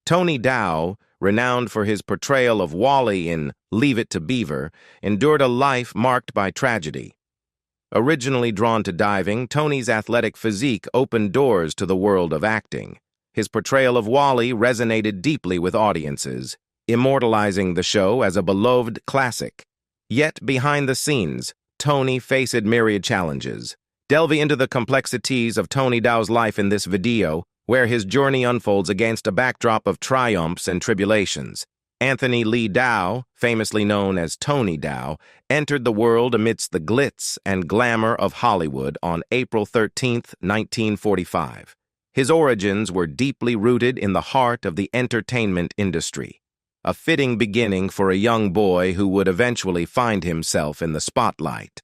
Tony Dow, renowned for his portrayal of Wally in Leave It to Beaver, endured a life marked by tragedy. Originally drawn to diving, Tony's athletic physique opened doors to the world of acting. His portrayal of Wally resonated deeply with audiences, immortalizing the show as a beloved classic. Yet, behind the scenes, Tony faced myriad challenges. Delve into the complexities of Tony Dow's life in this video, where his journey unfolds against a backdrop of triumphs and tribulations. Anthony Lee Dow, famously known as Tony Dow, entered the world amidst the glitz and glamour of Hollywood on April 13, 1945. His origins were deeply rooted in the heart of the entertainment industry, a fitting beginning for a young boy who would eventually find himself in the spotlight.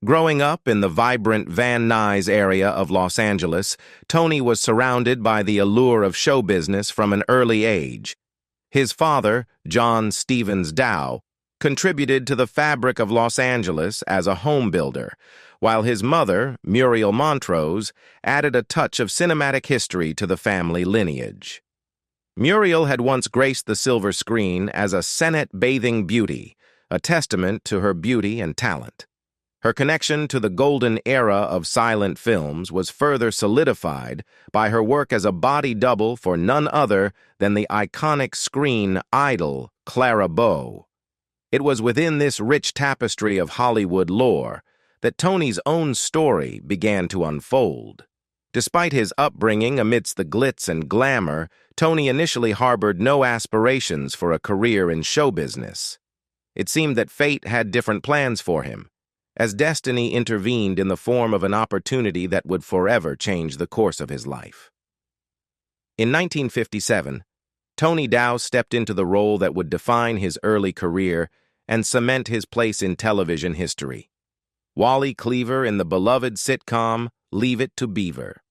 Growing up in the vibrant Van Nuys area of Los Angeles, Tony was surrounded by the allure of show business from an early age. His father, John Stevens Dow, contributed to the fabric of Los Angeles as a home builder, while his mother, Muriel Montrose, added a touch of cinematic history to the family lineage. Muriel had once graced the silver screen as a Senate-bathing beauty, a testament to her beauty and talent. Her connection to the golden era of silent films was further solidified by her work as a body double for none other than the iconic screen idol Clara Bow. It was within this rich tapestry of Hollywood lore that Tony's own story began to unfold. Despite his upbringing amidst the glitz and glamour, Tony initially harbored no aspirations for a career in show business. It seemed that fate had different plans for him, as destiny intervened in the form of an opportunity that would forever change the course of his life. In 1957, Tony Dow stepped into the role that would define his early career and cement his place in television history. Wally Cleaver in the beloved sitcom Leave It to Beaver.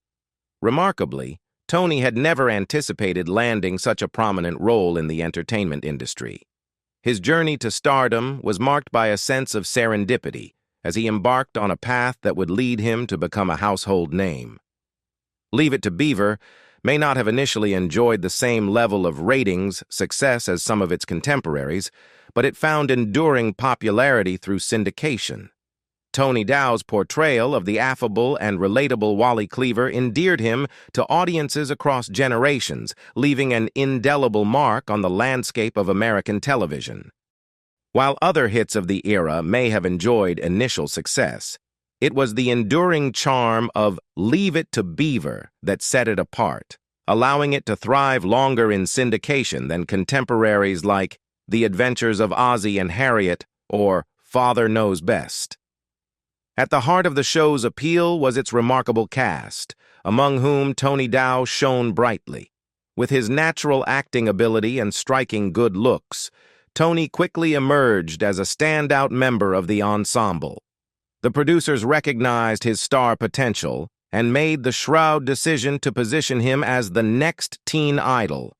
Remarkably, Tony had never anticipated landing such a prominent role in the entertainment industry. His journey to stardom was marked by a sense of serendipity, as he embarked on a path that would lead him to become a household name. Leave It to Beaver may not have initially enjoyed the same level of ratings success as some of its contemporaries, but it found enduring popularity through syndication. Tony Dow's portrayal of the affable and relatable Wally Cleaver endeared him to audiences across generations, leaving an indelible mark on the landscape of American television. While other hits of the era may have enjoyed initial success, it was the enduring charm of Leave It to Beaver that set it apart, allowing it to thrive longer in syndication than contemporaries like The Adventures of Ozzie and Harriet or Father Knows Best. At the heart of the show's appeal was its remarkable cast, among whom Tony Dow shone brightly. With his natural acting ability and striking good looks, Tony quickly emerged as a standout member of the ensemble. The producers recognized his star potential and made the shrewd decision to position him as the next teen idol,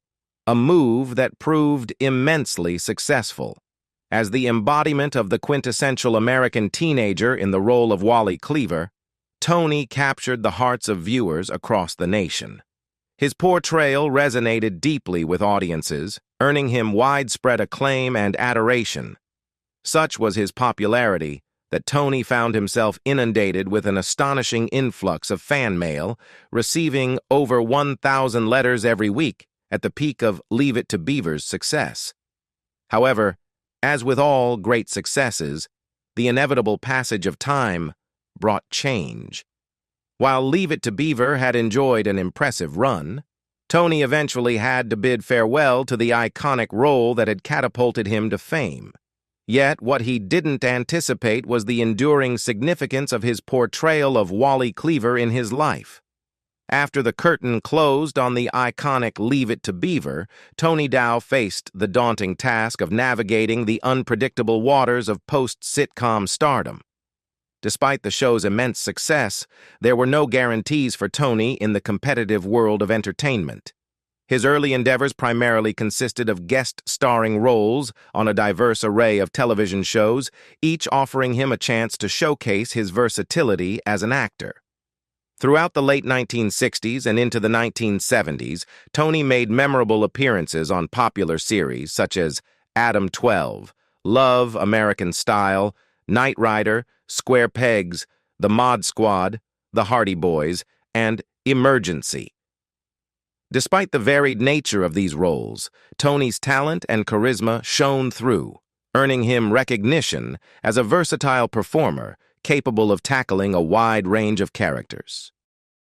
a move that proved immensely successful. As the embodiment of the quintessential American teenager in the role of Wally Cleaver, Tony captured the hearts of viewers across the nation. His portrayal resonated deeply with audiences, earning him widespread acclaim and adoration. Such was his popularity that Tony found himself inundated with an astonishing influx of fan mail, receiving over 1,000 letters every week at the peak of Leave It to Beaver's success. However, as with all great successes, the inevitable passage of time brought change. While Leave It to Beaver had enjoyed an impressive run, Tony eventually had to bid farewell to the iconic role that had catapulted him to fame. Yet what he didn't anticipate was the enduring significance of his portrayal of Wally Cleaver in his life. After the curtain closed on the iconic Leave It to Beaver, Tony Dow faced the daunting task of navigating the unpredictable waters of post-sitcom stardom. Despite the show's immense success, there were no guarantees for Tony in the competitive world of entertainment. His early endeavors primarily consisted of guest-starring roles on a diverse array of television shows, each offering him a chance to showcase his versatility as an actor. Throughout the late 1960s and into the 1970s, Tony made memorable appearances on popular series such as Adam 12, Love, American Style, Knight Rider, Square Pegs, The Mod Squad, The Hardy Boys, and Emergency. Despite the varied nature of these roles, Tony's talent and charisma shone through, earning him recognition as a versatile performer capable of tackling a wide range of characters.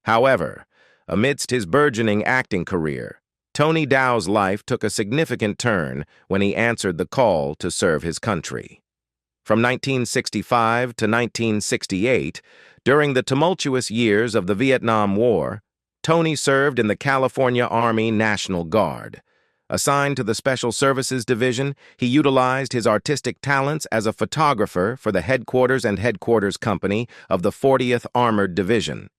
However, amidst his burgeoning acting career, Tony Dow's life took a significant turn when he answered the call to serve his country. From 1965 to 1968, during the tumultuous years of the Vietnam War, Tony served in the California Army National Guard. Assigned to the Special Services Division, he utilized his artistic talents as a photographer for the Headquarters and Headquarters Company of the 40th Armored Division.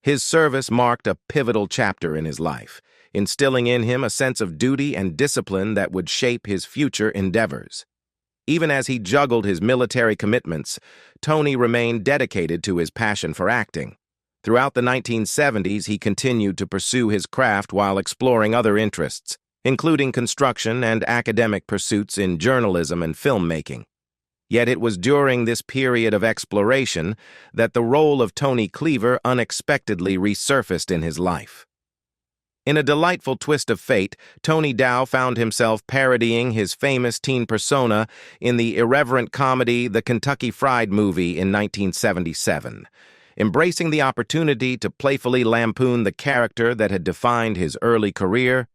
His service marked a pivotal chapter in his life, instilling in him a sense of duty and discipline that would shape his future endeavors. Even as he juggled his military commitments, Tony remained dedicated to his passion for acting. Throughout the 1970s, he continued to pursue his craft while exploring other interests, including construction and academic pursuits in journalism and filmmaking. Yet it was during this period of exploration that the role of Tony Cleaver unexpectedly resurfaced in his life. In a delightful twist of fate, Tony Dow found himself parodying his famous teen persona in the irreverent comedy The Kentucky Fried Movie in 1977. Embracing the opportunity to playfully lampoon the character that had defined his early career,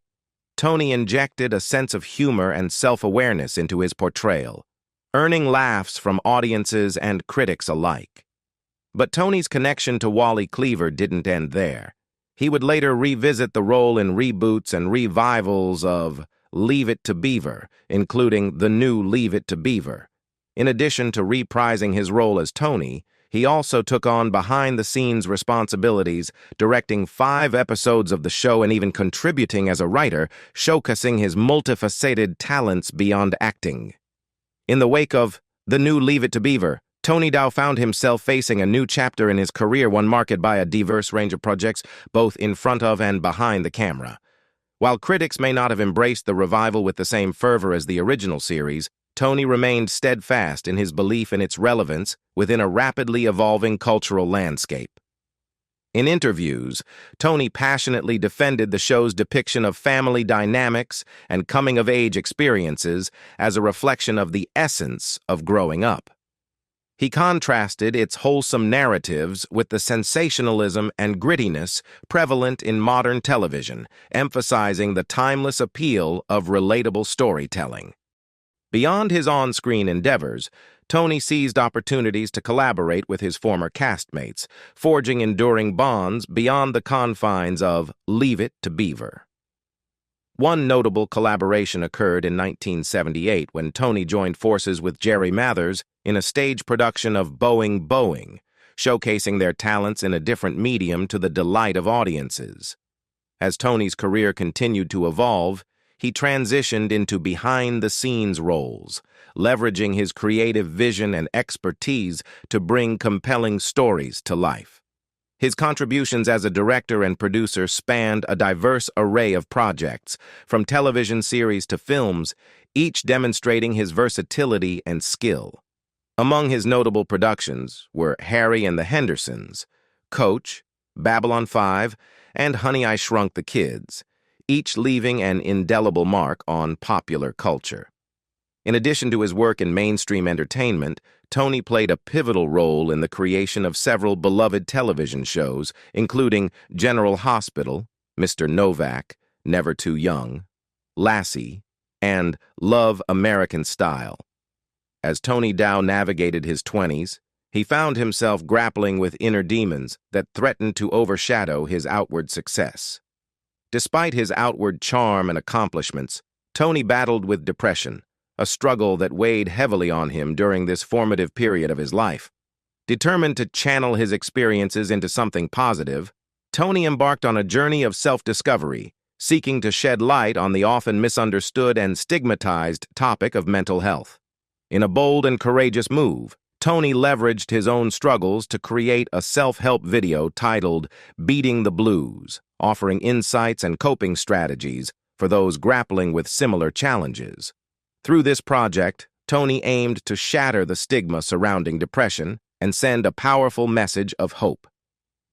Tony injected a sense of humor and self-awareness into his portrayal, earning laughs from audiences and critics alike. But Tony's connection to Wally Cleaver didn't end there. He would later revisit the role in reboots and revivals of Leave It to Beaver, including the new Leave It to Beaver. In addition to reprising his role as Tony, he also took on behind-the-scenes responsibilities, directing 5 episodes of the show and even contributing as a writer, showcasing his multifaceted talents beyond acting. In the wake of the new Leave It to Beaver, Tony Dow found himself facing a new chapter in his career, one marked by a diverse range of projects, both in front of and behind the camera. While critics may not have embraced the revival with the same fervor as the original series, Tony remained steadfast in his belief in its relevance within a rapidly evolving cultural landscape. In interviews, Tony passionately defended the show's depiction of family dynamics and coming-of-age experiences as a reflection of the essence of growing up. He contrasted its wholesome narratives with the sensationalism and grittiness prevalent in modern television, emphasizing the timeless appeal of relatable storytelling. Beyond his on-screen endeavors, Tony seized opportunities to collaborate with his former castmates, forging enduring bonds beyond the confines of Leave It to Beaver. One notable collaboration occurred in 1978 when Tony joined forces with Jerry Mathers in a stage production of Boing, showcasing their talents in a different medium to the delight of audiences. As Tony's career continued to evolve, he transitioned into behind-the-scenes roles, leveraging his creative vision and expertise to bring compelling stories to life. His contributions as a director and producer spanned a diverse array of projects, from television series to films, each demonstrating his versatility and skill. Among his notable productions were Harry and the Hendersons, Coach, Babylon 5, and Honey, I Shrunk the Kids, each leaving an indelible mark on popular culture. In addition to his work in mainstream entertainment, Tony played a pivotal role in the creation of several beloved television shows, including General Hospital, Mr. Novak, Never Too Young, Lassie, and Love, American Style. As Tony Dow navigated his 20s, he found himself grappling with inner demons that threatened to overshadow his outward success. Despite his outward charm and accomplishments, Tony battled with depression, a struggle that weighed heavily on him during this formative period of his life. Determined to channel his experiences into something positive, Tony embarked on a journey of self-discovery, seeking to shed light on the often misunderstood and stigmatized topic of mental health. In a bold and courageous move, Tony leveraged his own struggles to create a self-help video titled Beating the Blues, offering insights and coping strategies for those grappling with similar challenges. Through this project, Tony aimed to shatter the stigma surrounding depression and send a powerful message of hope.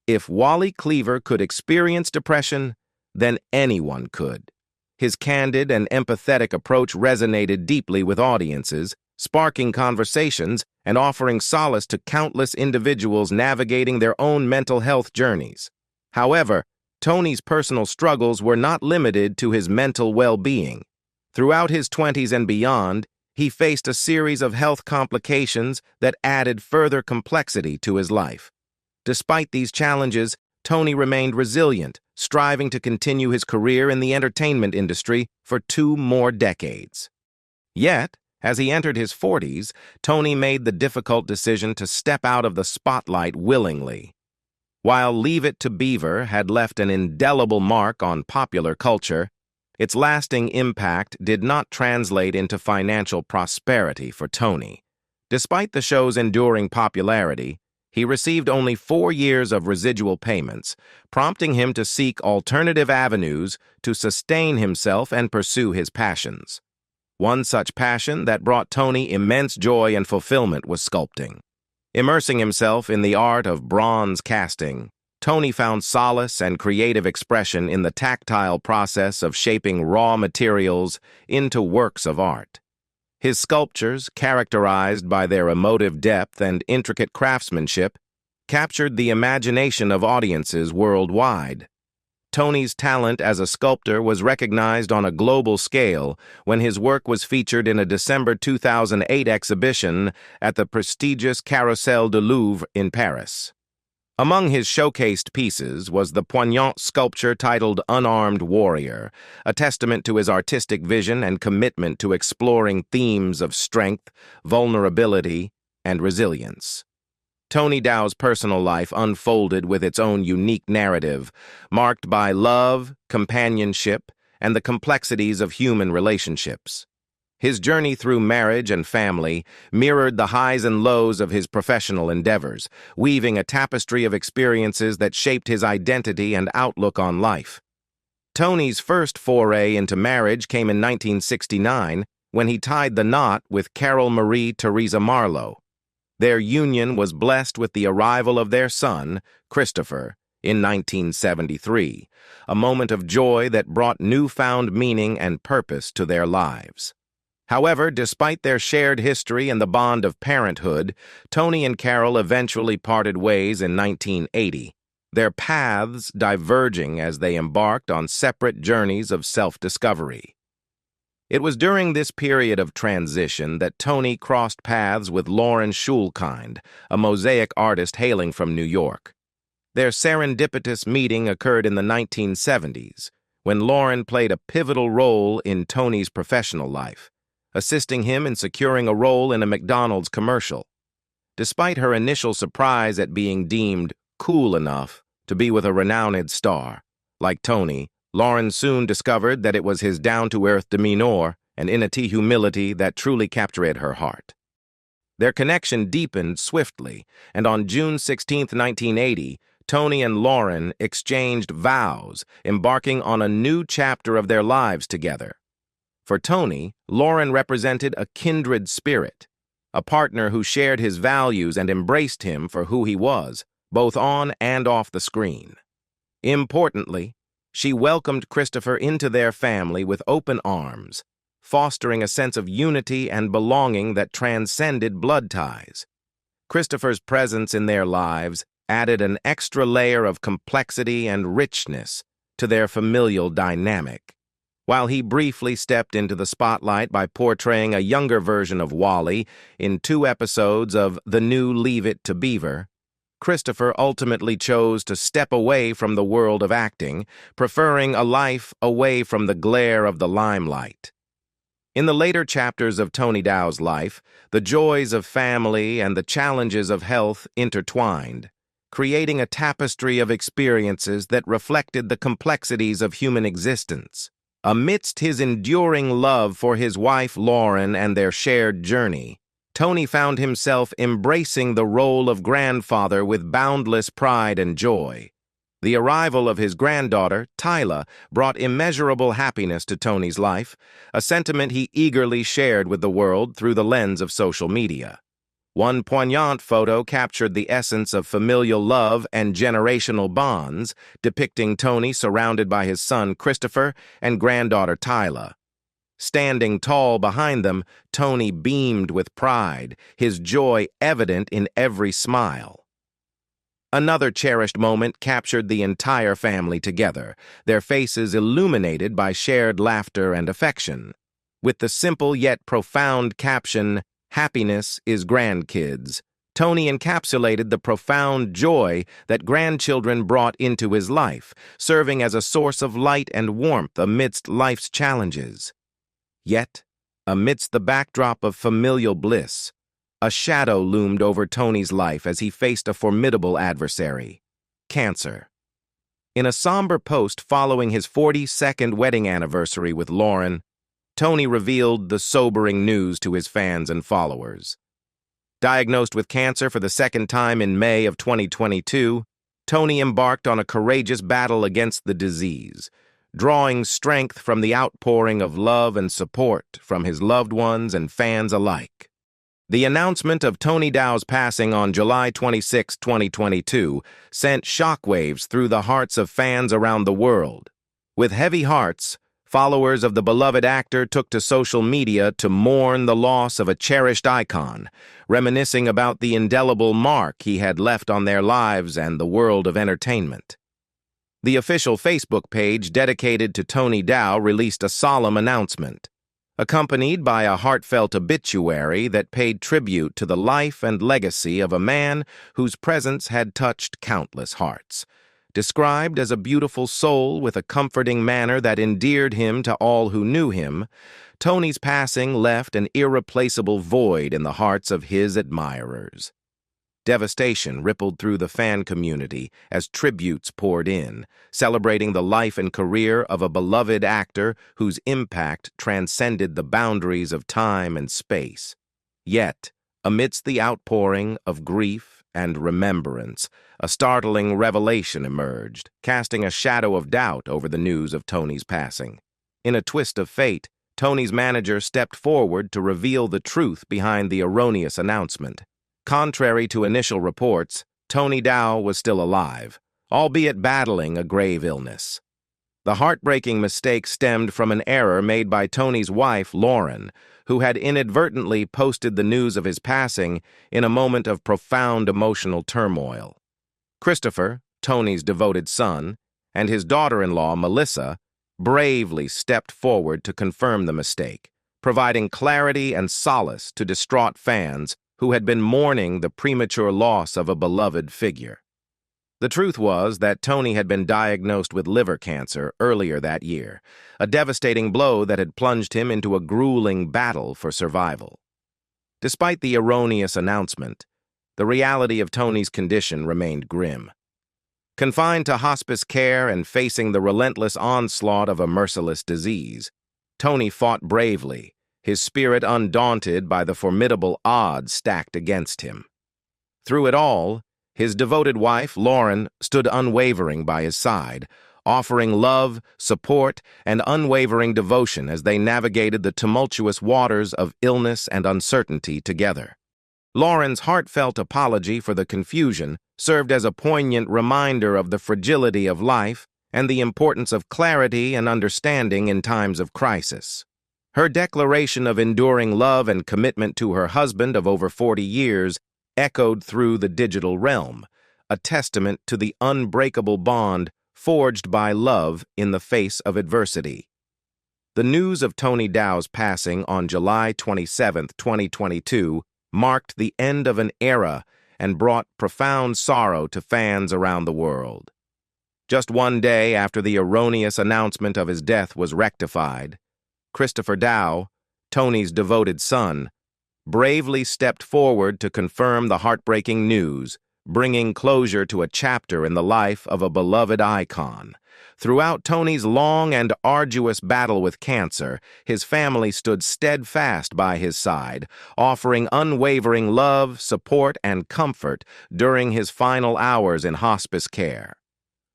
If Wally Cleaver could experience depression, then anyone could. His candid and empathetic approach resonated deeply with audiences, sparking conversations and offering solace to countless individuals navigating their own mental health journeys. However, Tony's personal struggles were not limited to his mental well-being. Throughout his 20s and beyond, he faced a series of health complications that added further complexity to his life. Despite these challenges, Tony remained resilient, striving to continue his career in the entertainment industry for 2 more decades. Yet, as he entered his 40s, Tony made the difficult decision to step out of the spotlight willingly. While Leave It to Beaver had left an indelible mark on popular culture, its lasting impact did not translate into financial prosperity for Tony. Despite the show's enduring popularity, he received only 4 years of residual payments, prompting him to seek alternative avenues to sustain himself and pursue his passions. One such passion that brought Tony immense joy and fulfillment was sculpting. Immersing himself in the art of bronze casting, Tony found solace and creative expression in the tactile process of shaping raw materials into works of art. His sculptures, characterized by their emotive depth and intricate craftsmanship, captured the imagination of audiences worldwide. Tony's talent as a sculptor was recognized on a global scale when his work was featured in a December 2008 exhibition at the prestigious Carrousel du Louvre in Paris. Among his showcased pieces was the poignant sculpture titled Unarmed Warrior, a testament to his artistic vision and commitment to exploring themes of strength, vulnerability, and resilience. Tony Dow's personal life unfolded with its own unique narrative, marked by love, companionship, and the complexities of human relationships. His journey through marriage and family mirrored the highs and lows of his professional endeavors, weaving a tapestry of experiences that shaped his identity and outlook on life. Tony's first foray into marriage came in 1969 when he tied the knot with Carol Marie Theresa Marlowe. Their union was blessed with the arrival of their son, Christopher, in 1973, a moment of joy that brought newfound meaning and purpose to their lives. However, despite their shared history and the bond of parenthood, Tony and Carol eventually parted ways in 1980, their paths diverging as they embarked on separate journeys of self-discovery. It was during this period of transition that Tony crossed paths with Lauren Schulkind, a mosaic artist hailing from New York. Their serendipitous meeting occurred in the 1970s, when Lauren played a pivotal role in Tony's professional life, assisting him in securing a role in a McDonald's commercial. Despite her initial surprise at being deemed cool enough to be with a renowned star, like Tony, Lauren soon discovered that it was his down-to-earth demeanor and innate humility that truly captured her heart. Their connection deepened swiftly, and on June 16, 1980, Tony and Lauren exchanged vows, embarking on a new chapter of their lives together. For Tony, Lauren represented a kindred spirit, a partner who shared his values and embraced him for who he was, both on and off the screen. Importantly, she welcomed Christopher into their family with open arms, fostering a sense of unity and belonging that transcended blood ties. Christopher's presence in their lives added an extra layer of complexity and richness to their familial dynamic. While he briefly stepped into the spotlight by portraying a younger version of Wally in 2 episodes of the new Leave It to Beaver, Christopher ultimately chose to step away from the world of acting, preferring a life away from the glare of the limelight. In the later chapters of Tony Dow's life, the joys of family and the challenges of health intertwined, creating a tapestry of experiences that reflected the complexities of human existence. Amidst his enduring love for his wife Lauren and their shared journey, Tony found himself embracing the role of grandfather with boundless pride and joy. The arrival of his granddaughter, Tyla, brought immeasurable happiness to Tony's life, a sentiment he eagerly shared with the world through the lens of social media. One poignant photo captured the essence of familial love and generational bonds, depicting Tony surrounded by his son Christopher and granddaughter Tyla. Standing tall behind them, Tony beamed with pride, his joy evident in every smile. Another cherished moment captured the entire family together, their faces illuminated by shared laughter and affection. With the simple yet profound caption, "Happiness is grandkids," Tony encapsulated the profound joy that grandchildren brought into his life, serving as a source of light and warmth amidst life's challenges. Yet, amidst the backdrop of familial bliss, a shadow loomed over Tony's life as he faced a formidable adversary: cancer. In a somber post following his 42nd wedding anniversary with Lauren, Tony revealed the sobering news to his fans and followers. Diagnosed with cancer for the second time in May of 2022, Tony embarked on a courageous battle against the disease, drawing strength from the outpouring of love and support from his loved ones and fans alike. The announcement of Tony Dow's passing on July 26, 2022, sent shockwaves through the hearts of fans around the world. With heavy hearts, followers of the beloved actor took to social media to mourn the loss of a cherished icon, reminiscing about the indelible mark he had left on their lives and the world of entertainment. The official Facebook page dedicated to Tony Dow released a solemn announcement, accompanied by a heartfelt obituary that paid tribute to the life and legacy of a man whose presence had touched countless hearts. Described as a beautiful soul with a comforting manner that endeared him to all who knew him, Tony's passing left an irreplaceable void in the hearts of his admirers. Devastation rippled through the fan community as tributes poured in, celebrating the life and career of a beloved actor whose impact transcended the boundaries of time and space. Yet, amidst the outpouring of grief and remembrance, a startling revelation emerged, casting a shadow of doubt over the news of Tony's passing. In a twist of fate, Tony's manager stepped forward to reveal the truth behind the erroneous announcement. Contrary to initial reports, Tony Dow was still alive, albeit battling a grave illness. The heartbreaking mistake stemmed from an error made by Tony's wife, Lauren, who had inadvertently posted the news of his passing in a moment of profound emotional turmoil. Christopher, Tony's devoted son, and his daughter-in-law, Melissa, bravely stepped forward to confirm the mistake, providing clarity and solace to distraught fans who had been mourning the premature loss of a beloved figure. The truth was that Tony had been diagnosed with liver cancer earlier that year, a devastating blow that had plunged him into a grueling battle for survival. Despite the erroneous announcement, the reality of Tony's condition remained grim. Confined to hospice care and facing the relentless onslaught of a merciless disease, Tony fought bravely, his spirit undaunted by the formidable odds stacked against him. Through it all, his devoted wife, Lauren, stood unwavering by his side, offering love, support, and unwavering devotion as they navigated the tumultuous waters of illness and uncertainty together. Lauren's heartfelt apology for the confusion served as a poignant reminder of the fragility of life and the importance of clarity and understanding in times of crisis. Her declaration of enduring love and commitment to her husband of over 40 years echoed through the digital realm, a testament to the unbreakable bond forged by love in the face of adversity. The news of Tony Dow's passing on July 27, 2022, marked the end of an era and brought profound sorrow to fans around the world. Just one day after the erroneous announcement of his death was rectified, Christopher Dow, Tony's devoted son, bravely stepped forward to confirm the heartbreaking news, bringing closure to a chapter in the life of a beloved icon. Throughout Tony's long and arduous battle with cancer, his family stood steadfast by his side, offering unwavering love, support, and comfort during his final hours in hospice care.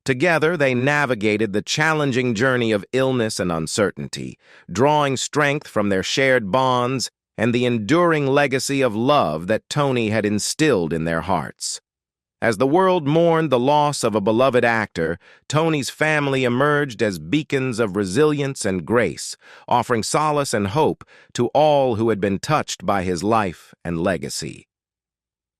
Together, they navigated the challenging journey of illness and uncertainty, drawing strength from their shared bonds and the enduring legacy of love that Tony had instilled in their hearts. As the world mourned the loss of a beloved actor, Tony's family emerged as beacons of resilience and grace, offering solace and hope to all who had been touched by his life and legacy.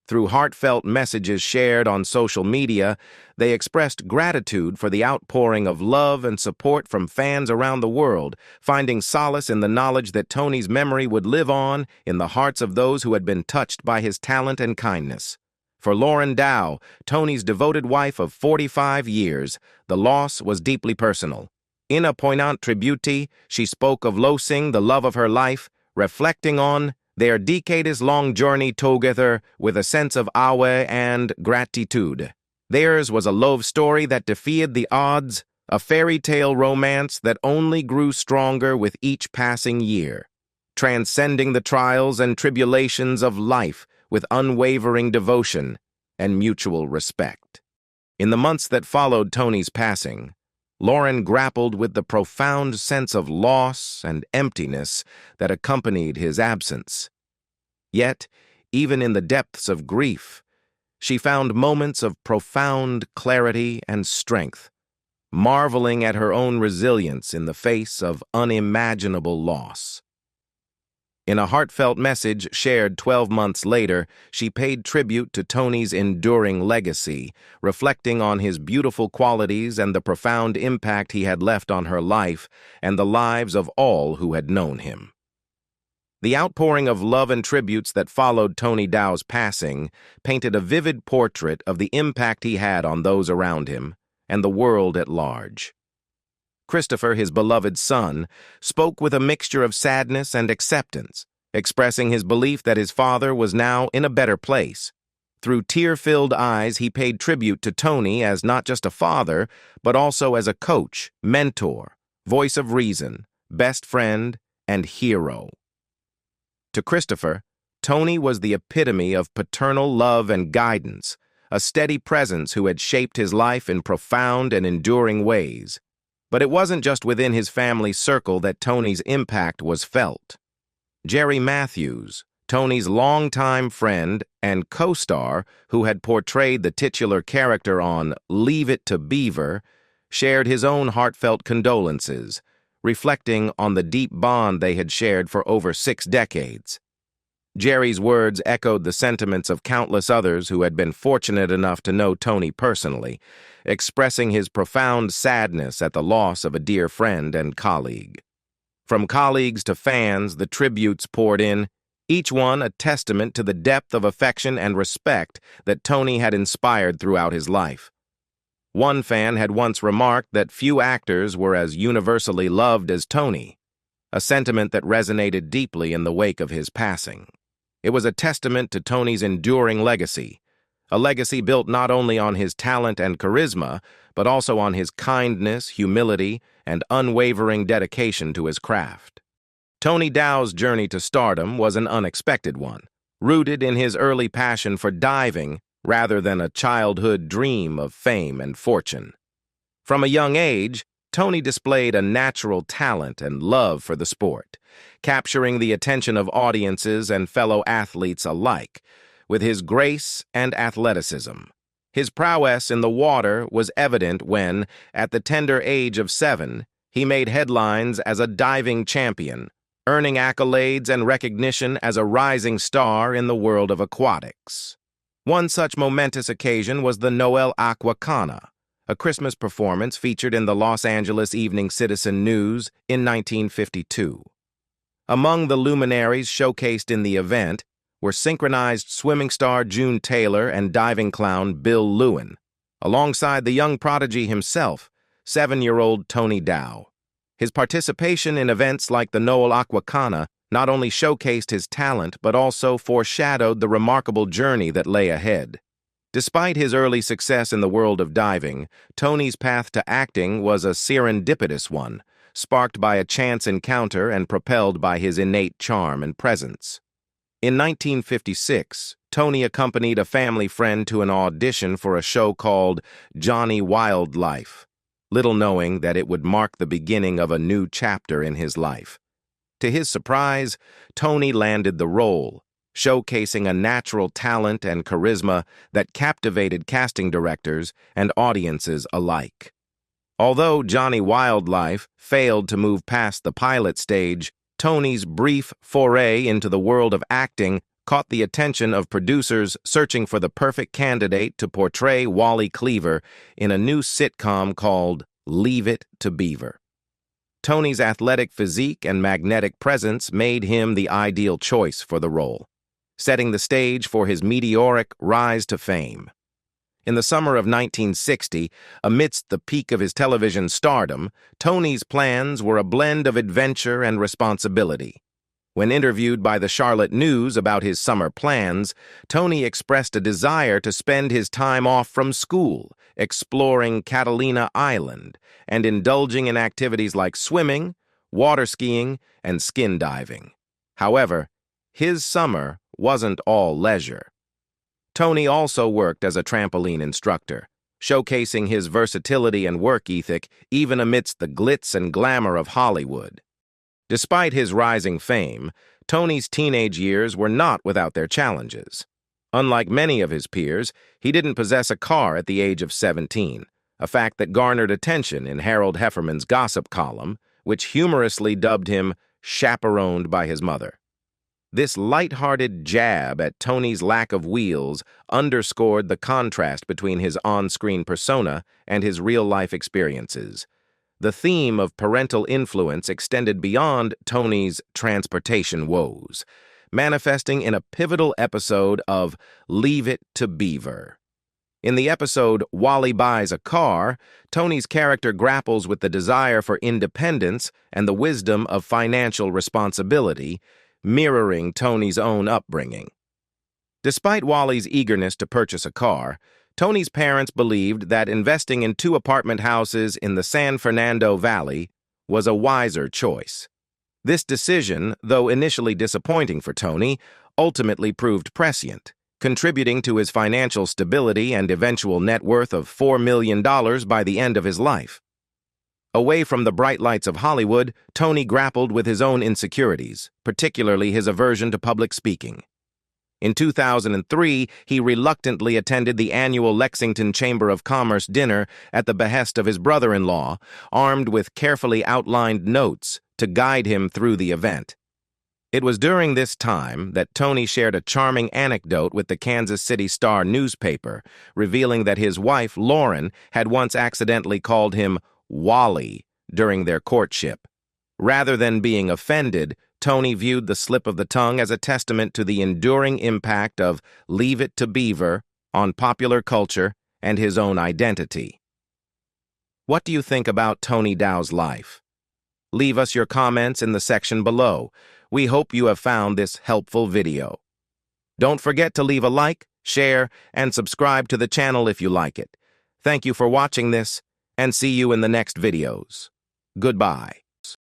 Through heartfelt messages shared on social media, they expressed gratitude for the outpouring of love and support from fans around the world, finding solace in the knowledge that Tony's memory would live on in the hearts of those who had been touched by his talent and kindness. For Lauren Dow, Tony's devoted wife of 45 years, the loss was deeply personal. In a poignant tribute, she spoke of losing the love of her life, reflecting on their decades-long journey together with a sense of awe and gratitude. Theirs was a love story that defied the odds, a fairy tale romance that only grew stronger with each passing year, transcending the trials and tribulations of life with unwavering devotion and mutual respect. In the months that followed Tony's passing, Lauren grappled with the profound sense of loss and emptiness that accompanied his absence. Yet, even in the depths of grief, she found moments of profound clarity and strength, marveling at her own resilience in the face of unimaginable loss. In a heartfelt message shared 12 months later, she paid tribute to Tony's enduring legacy, reflecting on his beautiful qualities and the profound impact he had left on her life and the lives of all who had known him. The outpouring of love and tributes that followed Tony Dow's passing painted a vivid portrait of the impact he had on those around him and the world at large. Christopher, his beloved son, spoke with a mixture of sadness and acceptance, expressing his belief that his father was now in a better place. Through tear-filled eyes, he paid tribute to Tony as not just a father, but also as a coach, mentor, voice of reason, best friend, and hero. To Christopher, Tony was the epitome of paternal love and guidance, a steady presence who had shaped his life in profound and enduring ways. But it wasn't just within his family circle that Tony's impact was felt. Jerry Matthews, Tony's longtime friend and co-star who had portrayed the titular character on Leave It to Beaver, shared his own heartfelt condolences, reflecting on the deep bond they had shared for over 6 decades. Jerry's words echoed the sentiments of countless others who had been fortunate enough to know Tony personally, expressing his profound sadness at the loss of a dear friend and colleague. From colleagues to fans, the tributes poured in, each one a testament to the depth of affection and respect that Tony had inspired throughout his life. One fan had once remarked that few actors were as universally loved as Tony, a sentiment that resonated deeply in the wake of his passing. It was a testament to Tony's enduring legacy, a legacy built not only on his talent and charisma, but also on his kindness, humility, and unwavering dedication to his craft. Tony Dow's journey to stardom was an unexpected one, rooted in his early passion for diving rather than a childhood dream of fame and fortune. From a young age, Tony displayed a natural talent and love for the sport, capturing the attention of audiences and fellow athletes alike, with his grace and athleticism. His prowess in the water was evident when, at the tender age of 7, he made headlines as a diving champion, earning accolades and recognition as a rising star in the world of aquatics. One such momentous occasion was the Noel Aquacana, a Christmas performance featured in the Los Angeles Evening Citizen News in 1952. Among the luminaries showcased in the event were synchronized swimming star June Taylor and diving clown Bill Lewin, alongside the young prodigy himself, 7-year-old Tony Dow. His participation in events like the Noel Aquacana not only showcased his talent but also foreshadowed the remarkable journey that lay ahead. Despite his early success in the world of diving, Tony's path to acting was a serendipitous one, sparked by a chance encounter and propelled by his innate charm and presence. In 1956, Tony accompanied a family friend to an audition for a show called Johnny Wildlife, little knowing that it would mark the beginning of a new chapter in his life. To his surprise, Tony landed the role, showcasing a natural talent and charisma that captivated casting directors and audiences alike. Although Johnny Wildlife failed to move past the pilot stage, Tony's brief foray into the world of acting caught the attention of producers searching for the perfect candidate to portray Wally Cleaver in a new sitcom called Leave It to Beaver. Tony's athletic physique and magnetic presence made him the ideal choice for the role, setting the stage for his meteoric rise to fame. In the summer of 1960, amidst the peak of his television stardom, Tony's plans were a blend of adventure and responsibility. When interviewed by the Charlotte News about his summer plans, Tony expressed a desire to spend his time off from school, exploring Catalina Island, and indulging in activities like swimming, water skiing, and skin diving. However, his summer wasn't all leisure. Tony also worked as a trampoline instructor, showcasing his versatility and work ethic even amidst the glitz and glamour of Hollywood. Despite his rising fame, Tony's teenage years were not without their challenges. Unlike many of his peers, he didn't possess a car at the age of 17, a fact that garnered attention in Harold Hefferman's gossip column, which humorously dubbed him chaperoned by his mother. This light-hearted jab at Tony's lack of wheels underscored the contrast between his on-screen persona and his real-life experiences. The theme of parental influence extended beyond Tony's transportation woes, manifesting in a pivotal episode of Leave It to Beaver. In the episode Wally Buys a Car, Tony's character grapples with the desire for independence and the wisdom of financial responsibility, mirroring Tony's own upbringing. Despite Wally's eagerness to purchase a car, Tony's parents believed that investing in 2 apartment houses in the San Fernando Valley was a wiser choice. This decision, though initially disappointing for Tony, ultimately proved prescient, contributing to his financial stability and eventual net worth of $4 million by the end of his life. Away from the bright lights of Hollywood, Tony grappled with his own insecurities, particularly his aversion to public speaking. In 2003, he reluctantly attended the annual Lexington Chamber of Commerce dinner at the behest of his brother-in-law, armed with carefully outlined notes to guide him through the event. It was during this time that Tony shared a charming anecdote with the Kansas City Star newspaper, revealing that his wife, Lauren, had once accidentally called him Wally during their courtship. Rather than being offended, Tony viewed the slip of the tongue as a testament to the enduring impact of Leave It to Beaver on popular culture and his own identity. What do you think about Tony Dow's life? Leave us your comments in the section below. We hope you have found this helpful video. Don't forget to leave a like, share, and subscribe to the channel if you like it. Thank you for watching this, and see you in the next videos. Goodbye.